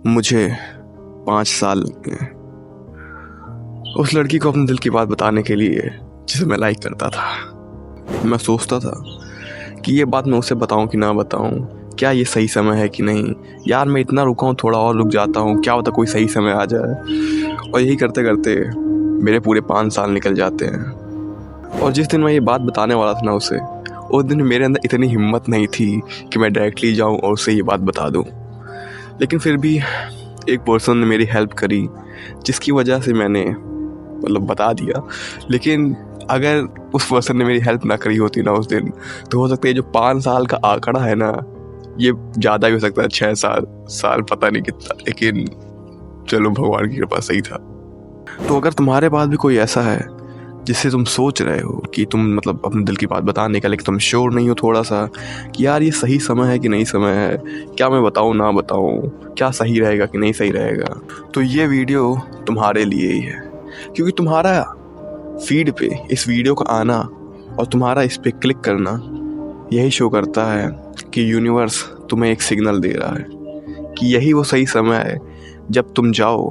मुझे 5 साल लग गए उस लड़की को अपने दिल की बात बताने के लिए जिसे मैं लाइक करता था। मैं सोचता था कि ये बात मैं उसे बताऊं कि ना बताऊं, क्या ये सही समय है कि नहीं। यार मैं इतना रुका हूँ, थोड़ा और रुक जाता हूँ, क्या होता कोई सही समय आ जाए। और यही करते करते मेरे पूरे 5 साल निकल जाते हैं। और जिस दिन मैं ये बात बताने वाला था ना उसे, उस दिन मेरे अंदर इतनी हिम्मत नहीं थी कि मैं डायरेक्टली जाऊं और उसे ये बात बता दूं। लेकिन फिर भी एक पर्सन ने मेरी हेल्प करी, जिसकी वजह से मैंने बता दिया। लेकिन अगर उस पर्सन ने मेरी हेल्प ना करी होती ना उस दिन, तो हो सकता है जो 5 साल का आंकड़ा है ना, ये ज़्यादा भी हो सकता है, 6 साल पता नहीं कितना। लेकिन चलो भगवान की कृपा सही था। तो अगर तुम्हारे पास भी कोई ऐसा है जिससे तुम सोच रहे हो कि तुम अपने दिल की बात बताने का, लेकिन तुम श्योर नहीं हो थोड़ा सा कि यार ये सही समय है कि नहीं समय है, क्या मैं बताऊँ ना बताऊँ, क्या सही रहेगा कि नहीं सही रहेगा, तो ये वीडियो तुम्हारे लिए ही है। क्योंकि तुम्हारा फीड पे इस वीडियो का आना और तुम्हारा इस पे क्लिक करना यही शो करता है कि यूनिवर्स तुम्हें एक सिग्नल दे रहा है कि यही वो सही समय है जब तुम जाओ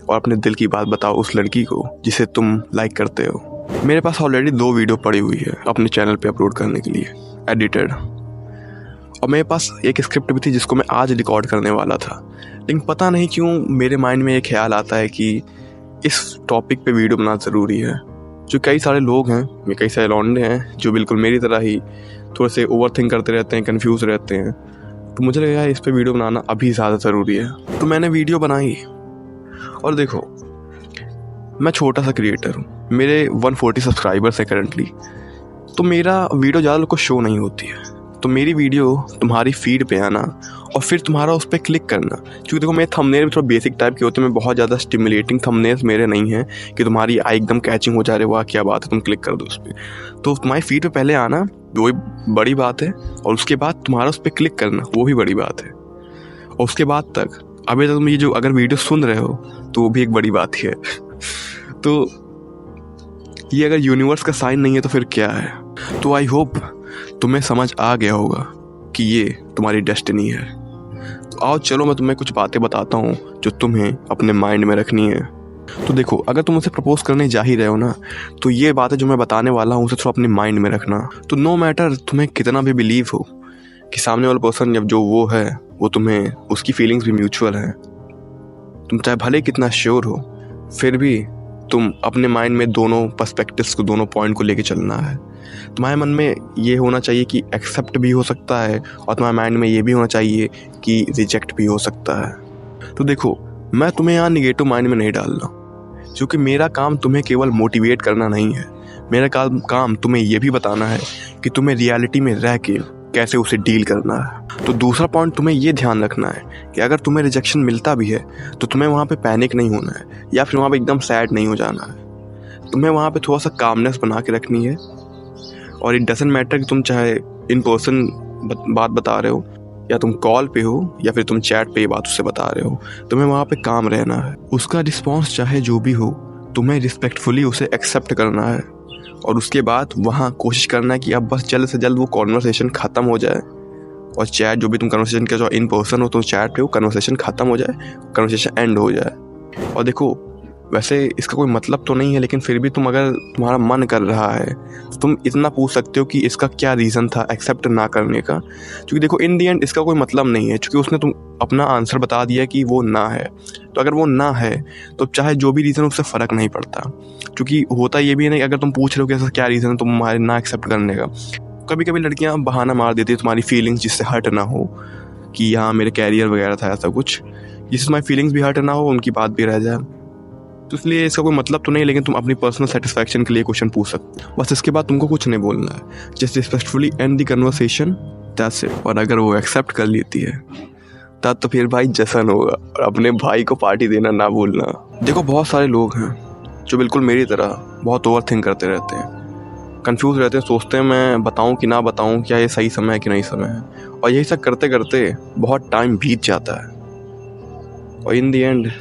और अपने दिल की बात बताओ उस लड़की को जिसे तुम लाइक करते हो। मेरे पास ऑलरेडी 2 वीडियो पड़ी हुई है अपने चैनल पे अपलोड करने के लिए, एडिटेड। और मेरे पास एक स्क्रिप्ट भी थी जिसको मैं आज रिकॉर्ड करने वाला था। लेकिन पता नहीं क्यों मेरे माइंड में ये ख्याल आता है कि इस टॉपिक पे वीडियो बनाना ज़रूरी है। जो कई सारे लोग हैं, कई सारे लौंडे हैं जो बिल्कुल मेरी तरह ही थोड़े से ओवर थिंक करते रहते हैं, कन्फ्यूज़ रहते हैं। तो मुझे लगा इस पे वीडियो बनाना अभी ज़्यादा ज़रूरी है, तो मैंने वीडियो बनाई। और देखो, मैं छोटा सा क्रिएटर हूँ, मेरे 140 सब्सक्राइबर्स हैं करंटली। तो मेरा वीडियो ज़्यादा लोग को शो नहीं होती है। तो मेरी वीडियो तुम्हारी फीड पे आना और फिर तुम्हारा उस पर क्लिक करना, क्योंकि देखो मेरे थंबनेल भी थोड़ा बेसिक टाइप के होते हैं। मैं बहुत ज़्यादा स्टिमुलेटिंग थंबनेल्स मेरे नहीं हैं कि तुम्हारी आई एकदम कैचिंग हो जा रही है, वाह क्या बात है, तुम क्लिक कर दो उस पर। तो तुम्हारी फीड पे पहले आना वो बड़ी बात है, और उसके बाद तुम्हारा उस पर क्लिक करना वो भी बड़ी बात है। और उसके बाद तक अभी तक तुम ये जो अगर वीडियो सुन रहे हो तो वो भी एक बड़ी बात ही है। तो ये अगर यूनिवर्स का साइन नहीं है तो फिर क्या है। तो आई होप तुम्हें समझ आ गया होगा कि ये तुम्हारी डेस्टिनी है। तो आओ चलो मैं तुम्हें कुछ बातें बताता हूँ जो तुम्हें अपने माइंड में रखनी है। तो देखो, अगर तुम उसे प्रपोज करने जा ही रहे हो ना, तो ये बातें जो मैं बताने वाला हूँ उसे थोड़ा अपने माइंड में रखना। तो नो मैटर तुम्हें कितना भी बिलीव हो कि सामने वाला पर्सन जब जो वो है वो तुम्हें, उसकी फीलिंग्स भी म्यूचुअल हैं, तुम चाहे भले कितना श्योर हो, फिर भी तुम अपने माइंड में दोनों पर्सपेक्टिव्स को, दोनों पॉइंट को लेके चलना है। तुम्हारे मन में ये होना चाहिए कि एक्सेप्ट भी हो सकता है, और तुम्हारे माइंड में ये भी होना चाहिए कि रिजेक्ट भी हो सकता है। तो देखो, मैं तुम्हें यहाँ निगेटिव माइंड में नहीं डाल रहा, क्योंकि मेरा काम तुम्हें केवल मोटिवेट करना नहीं है। मेरा काम तुम्हें ये भी बताना है कि तुम्हें रियलिटी में रह के कैसे उसे डील करना है। तो दूसरा पॉइंट तुम्हें ये ध्यान रखना है कि अगर तुम्हें रिजेक्शन मिलता भी है तो तुम्हें वहाँ पे पैनिक नहीं होना है, या फिर वहाँ पे एकदम सैड नहीं हो जाना है। तुम्हें वहाँ पे थोड़ा सा कामनेस बना के रखनी है। और इट डजंट मैटर कि तुम चाहे इन पर्सन बात बता रहे हो, या तुम कॉल पे हो, या फिर तुम चैट पे ये बात उससे बता रहे हो, तुम्हें वहाँ पे काम रहना है। उसका रिस्पॉन्स चाहे जो भी हो, तुम्हें रिस्पेक्टफुली उसे एक्सेप्ट करना है। और उसके बाद वहाँ कोशिश करना है कि अब बस जल्द से जल्द वो कॉन्वर्सेशन ख़त्म हो जाए, और चैट जो भी तुम कन्वर्सेशन कर, जो इन पर्सन हो तो चैट पे वो कन्वर्सेशन ख़त्म हो जाए, कन्वर्सेशन एंड हो जाए। और देखो, वैसे इसका कोई मतलब तो नहीं है, लेकिन फिर भी तुम, अगर तुम्हारा मन कर रहा है तो तुम इतना पूछ सकते हो कि इसका क्या रीज़न था एक्सेप्ट ना करने का। क्योंकि देखो, इन दी एंड इसका कोई मतलब नहीं है, क्योंकि उसने तुम अपना आंसर बता दिया कि वो ना है। तो अगर वो ना है तो चाहे जो भी रीज़न, उससे फ़र्क नहीं पड़ता। क्योंकि होता ये भी नहीं, अगर तुम पूछ रहे हो कि ऐसा क्या रीज़न है तुम्हारे ना एक्सेप्ट करने का। कभी कभी लड़कियाँ बहाना मार देती है तुम्हारी फीलिंग्स जिससे हर्ट ना हो, कि हाँ मेरे कैरियर वगैरह था, ऐसा कुछ जिससे तुम्हारी फीलिंग्स भी हर्ट ना हो, उनकी बात भी रह जाए। तो इसलिए इसका कोई मतलब तो नहीं, लेकिन तुम अपनी पर्सनल सेटिस्फैक्शन के लिए क्वेश्चन पूछ सकते हो। बस इसके बाद तुमको कुछ नहीं बोलना है, just respectfully and the conversation, that's it. और अगर वो एक्सेप्ट कर लेती है तब तो फिर भाई जश्न होगा, और अपने भाई को पार्टी देना ना भूलना। देखो, बहुत सारे लोग हैं जो बिल्कुल मेरी तरह बहुत ओवर थिंक करते रहते हैं, कंफ्यूज रहते हैं, सोचते हैं मैं बताऊं कि ना बताऊं, क्या ये सही समय है कि नहीं समय है। और यही सब करते करते बहुत टाइम बीत जाता है, और इन दी एंड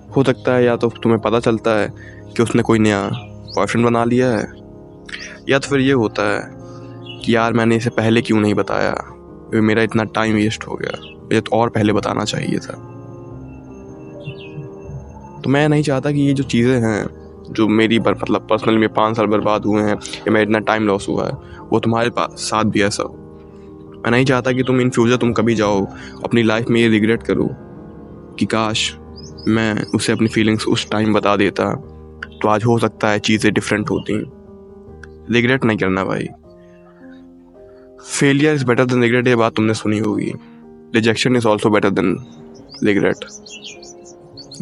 हो सकता है या तो तुम्हें पता चलता है कि उसने कोई नया बॉयफ्रेंड बना लिया है, या तो फिर ये होता है कि यार मैंने इसे पहले क्यों नहीं बताया, मेरा इतना टाइम वेस्ट हो गया, मुझे तो और पहले बताना चाहिए था। तो मैं नहीं चाहता कि ये जो चीज़ें हैं जो मेरी मतलब पर्सनली में 5 साल बर्बाद हुए हैं या मेरा इतना टाइम लॉस हुआ है, वो तुम्हारे पास साथ भी ऐसा हो। मैं नहीं चाहता कि तुम इन फ्यूचर तुम कभी जाओ अपनी लाइफ में ये रिग्रेट करो कि काश मैं उसे अपनी फीलिंग्स उस टाइम बता देता तो आज हो सकता है चीज़ें डिफरेंट होती। रिग्रेट नहीं करना भाई। Failure is better than regret, ये बात तुमने सुनी होगी। Rejection is also better than regret.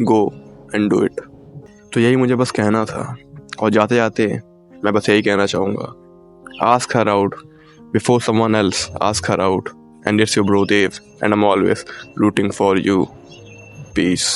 Go and do it. तो यही मुझे बस कहना था, और जाते जाते मैं बस यही कहना चाहूँगा, ask her out before someone else ask her out, and it's your bro Dave, and I'm always rooting for you. Peace.